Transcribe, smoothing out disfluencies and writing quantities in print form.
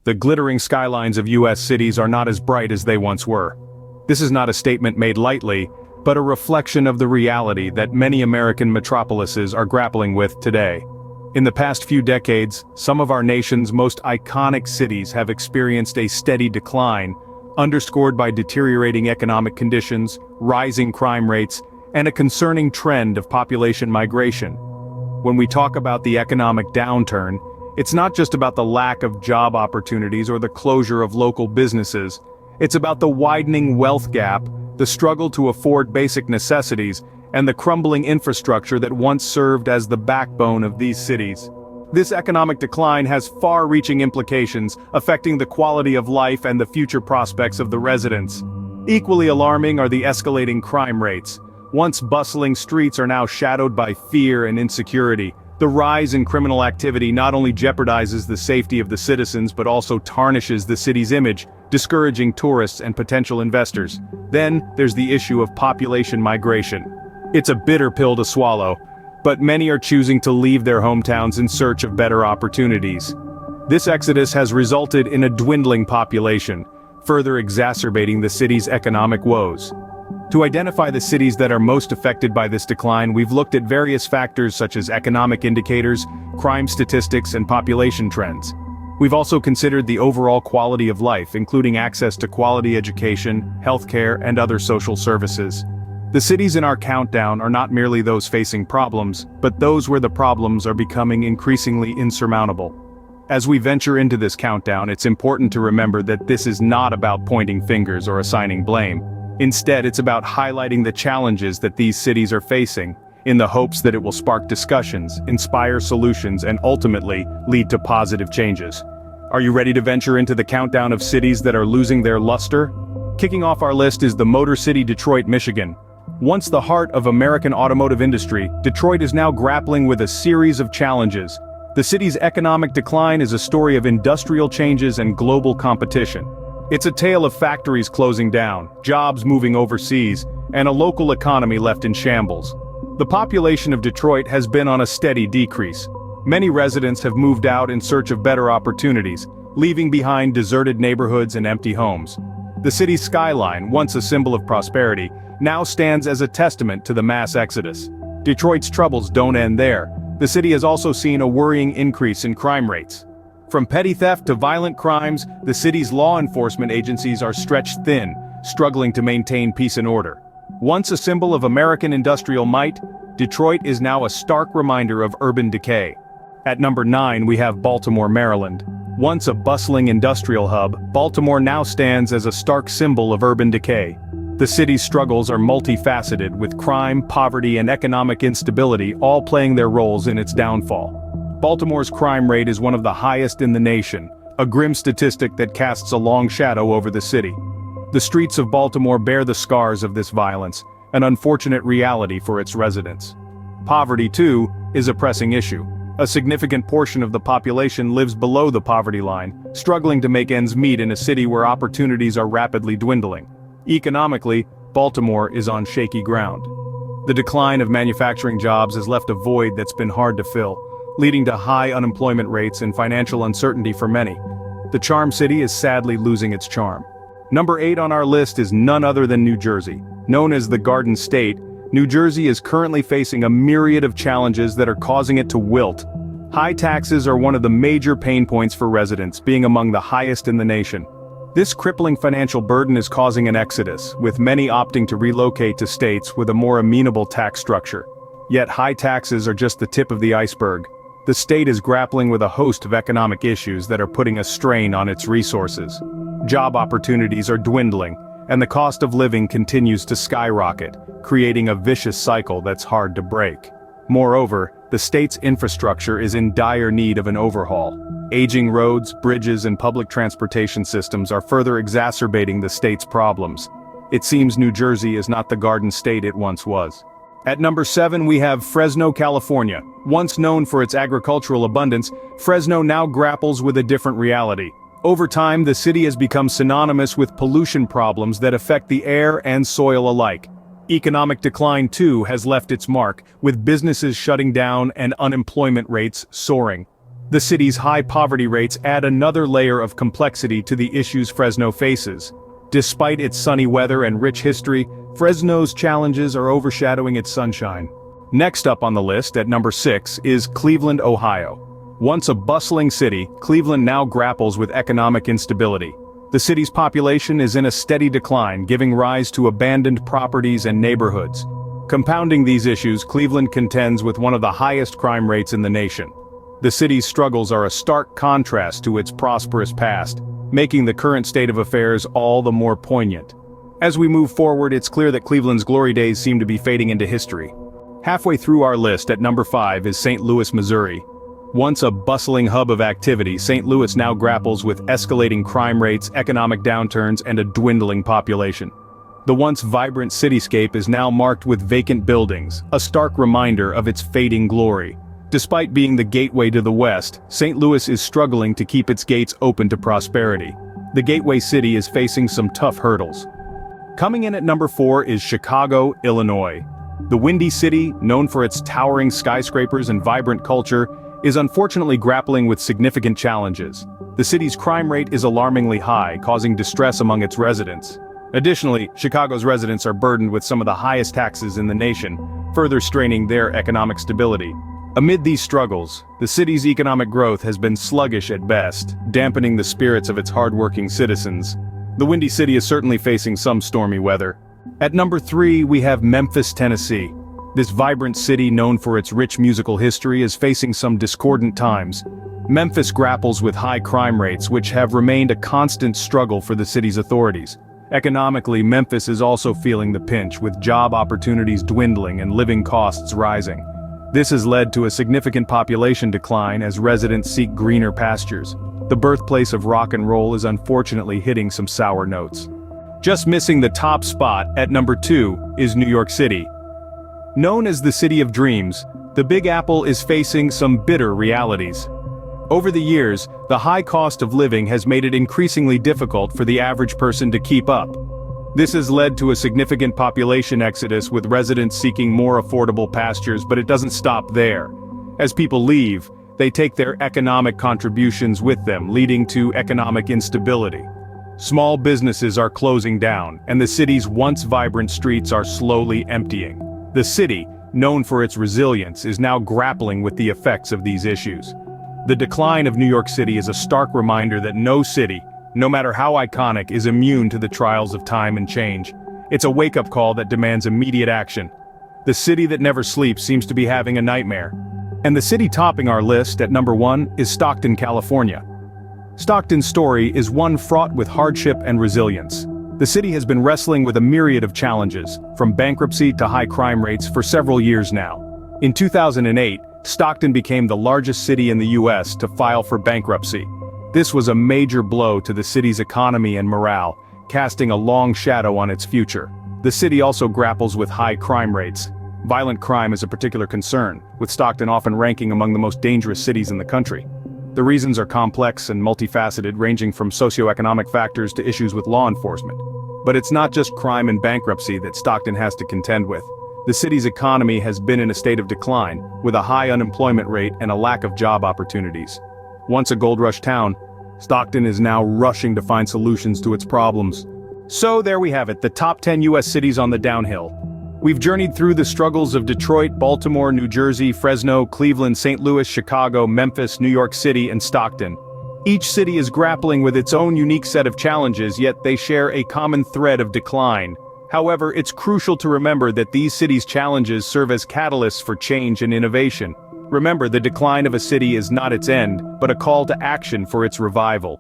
The glittering skylines of US cities are not as bright as they once were. This is not a statement made lightly, but a reflection of the reality that many American metropolises are grappling with today. In the past few decades, some of our nation's most iconic cities have experienced a steady decline, underscored by deteriorating economic conditions, rising crime rates, and a concerning trend of population migration. When we talk about the economic downturn, it's not just about the lack of job opportunities or the closure of local businesses. It's about the widening wealth gap, the struggle to afford basic necessities, and the crumbling infrastructure that once served as the backbone of these cities. This economic decline has far-reaching implications, affecting the quality of life and the future prospects of the residents. Equally alarming are the escalating crime rates. Once bustling streets are now shadowed by fear and insecurity. The rise in criminal activity not only jeopardizes the safety of the citizens but also tarnishes the city's image, discouraging tourists and potential investors. Then, there's the issue of population migration. It's a bitter pill to swallow, but many are choosing to leave their hometowns in search of better opportunities. This exodus has resulted in a dwindling population, further exacerbating the city's economic woes. To identify the cities that are most affected by this decline, we've looked at various factors such as economic indicators, crime statistics, and population trends. We've also considered the overall quality of life, including access to quality education, healthcare, and other social services. The cities in our countdown are not merely those facing problems, but those where the problems are becoming increasingly insurmountable. As we venture into this countdown, it's important to remember that this is not about pointing fingers or assigning blame. Instead, it's about highlighting the challenges that these cities are facing, in the hopes that it will spark discussions, inspire solutions, and ultimately lead to positive changes. Are you ready to venture into the countdown of cities that are losing their luster? Kicking off our list is the Motor City, Detroit, Michigan. Once the heart of American automotive industry, Detroit is now grappling with a series of challenges. The city's economic decline is a story of industrial changes and global competition. It's a tale of factories closing down, jobs moving overseas, and a local economy left in shambles. The population of Detroit has been on a steady decrease. Many residents have moved out in search of better opportunities, leaving behind deserted neighborhoods and empty homes. The city's skyline, once a symbol of prosperity, now stands as a testament to the mass exodus. Detroit's troubles don't end there. The city has also seen a worrying increase in crime rates. From petty theft to violent crimes, the city's law enforcement agencies are stretched thin, struggling to maintain peace and order. Once a symbol of American industrial might, Detroit is now a stark reminder of urban decay. At number 9 we have Baltimore, Maryland. Once a bustling industrial hub, Baltimore now stands as a stark symbol of urban decay. The city's struggles are multifaceted, with crime, poverty, and economic instability all playing their roles in its downfall. Baltimore's crime rate is one of the highest in the nation, a grim statistic that casts a long shadow over the city. The streets of Baltimore bear the scars of this violence, an unfortunate reality for its residents. Poverty, too, is a pressing issue. A significant portion of the population lives below the poverty line, struggling to make ends meet in a city where opportunities are rapidly dwindling. Economically, Baltimore is on shaky ground. The decline of manufacturing jobs has left a void that's been hard to fill, leading to high unemployment rates and financial uncertainty for many. The Charm City is sadly losing its charm. Number 8 on our list is none other than New Jersey. Known as the Garden State, New Jersey is currently facing a myriad of challenges that are causing it to wilt. High taxes are one of the major pain points for residents, being among the highest in the nation. This crippling financial burden is causing an exodus, with many opting to relocate to states with a more amenable tax structure. Yet high taxes are just the tip of the iceberg. The state is grappling with a host of economic issues that are putting a strain on its resources. Job opportunities are dwindling, and the cost of living continues to skyrocket, creating a vicious cycle that's hard to break. Moreover, the state's infrastructure is in dire need of an overhaul. Aging roads, bridges, and public transportation systems are further exacerbating the state's problems. It seems New Jersey is not the Garden State it once was. At number 7 we have Fresno, California. Once known for its agricultural abundance, Fresno now grapples with a different reality. Over time, the city has become synonymous with pollution problems that affect the air and soil alike. Economic decline, too, has left its mark, with businesses shutting down and unemployment rates soaring. The city's high poverty rates add another layer of complexity to the issues Fresno faces. Despite its sunny weather and rich history, Fresno's challenges are overshadowing its sunshine. Next up on the list at number 6 is Cleveland, Ohio. Once a bustling city, Cleveland now grapples with economic instability. The city's population is in a steady decline, giving rise to abandoned properties and neighborhoods. Compounding these issues, Cleveland contends with one of the highest crime rates in the nation. The city's struggles are a stark contrast to its prosperous past, making the current state of affairs all the more poignant. As we move forward, it's clear that Cleveland's glory days seem to be fading into history. Halfway through our list at number 5 is St. Louis, Missouri. Once a bustling hub of activity, St. Louis now grapples with escalating crime rates, economic downturns, and a dwindling population. The once vibrant cityscape is now marked with vacant buildings, a stark reminder of its fading glory. Despite being the gateway to the West, St. Louis is struggling to keep its gates open to prosperity. The gateway city is facing some tough hurdles. Coming in at number 4 is Chicago, Illinois. The Windy City, known for its towering skyscrapers and vibrant culture, is unfortunately grappling with significant challenges. The city's crime rate is alarmingly high, causing distress among its residents. Additionally, Chicago's residents are burdened with some of the highest taxes in the nation, further straining their economic stability. Amid these struggles, the city's economic growth has been sluggish at best, dampening the spirits of its hardworking citizens. The Windy City is certainly facing some stormy weather. At number 3, we have Memphis, Tennessee. This vibrant city, known for its rich musical history, is facing some discordant times. Memphis grapples with high crime rates, which have remained a constant struggle for the city's authorities. Economically, Memphis is also feeling the pinch, with job opportunities dwindling and living costs rising. This has led to a significant population decline as residents seek greener pastures. The birthplace of rock and roll is unfortunately hitting some sour notes. Just missing the top spot at number 2 is New York City. Known as the City of Dreams, the Big Apple is facing some bitter realities. Over the years, the high cost of living has made it increasingly difficult for the average person to keep up. This has led to a significant population exodus, with residents seeking more affordable pastures, but it doesn't stop there. As people leave, they take their economic contributions with them, leading to economic instability. Small businesses are closing down, and the city's once vibrant streets are slowly emptying. The city, known for its resilience, is now grappling with the effects of these issues. The decline of New York City is a stark reminder that no city, no matter how iconic, is immune to the trials of time and change. It's a wake-up call that demands immediate action. The city that never sleeps seems to be having a nightmare. And the city topping our list at number 1 is Stockton, California. Stockton's story is one fraught with hardship and resilience. The city has been wrestling with a myriad of challenges, from bankruptcy to high crime rates, for several years now. In 2008, Stockton became the largest city in the U.S. to file for bankruptcy. This was a major blow to the city's economy and morale, casting a long shadow on its future. The city also grapples with high crime rates. Violent crime is a particular concern, with Stockton often ranking among the most dangerous cities in the country. The reasons are complex and multifaceted, ranging from socioeconomic factors to issues with law enforcement. But it's not just crime and bankruptcy that Stockton has to contend with. The city's economy has been in a state of decline, with a high unemployment rate and a lack of job opportunities. Once a gold rush town, Stockton is now rushing to find solutions to its problems. So there we have it, the top 10 U.S. cities on the downhill. We've journeyed through the struggles of Detroit, Baltimore, New Jersey, Fresno, Cleveland, St. Louis, Chicago, Memphis, New York City, and Stockton. Each city is grappling with its own unique set of challenges, yet they share a common thread of decline. However, it's crucial to remember that these cities' challenges serve as catalysts for change and innovation. Remember, the decline of a city is not its end, but a call to action for its revival.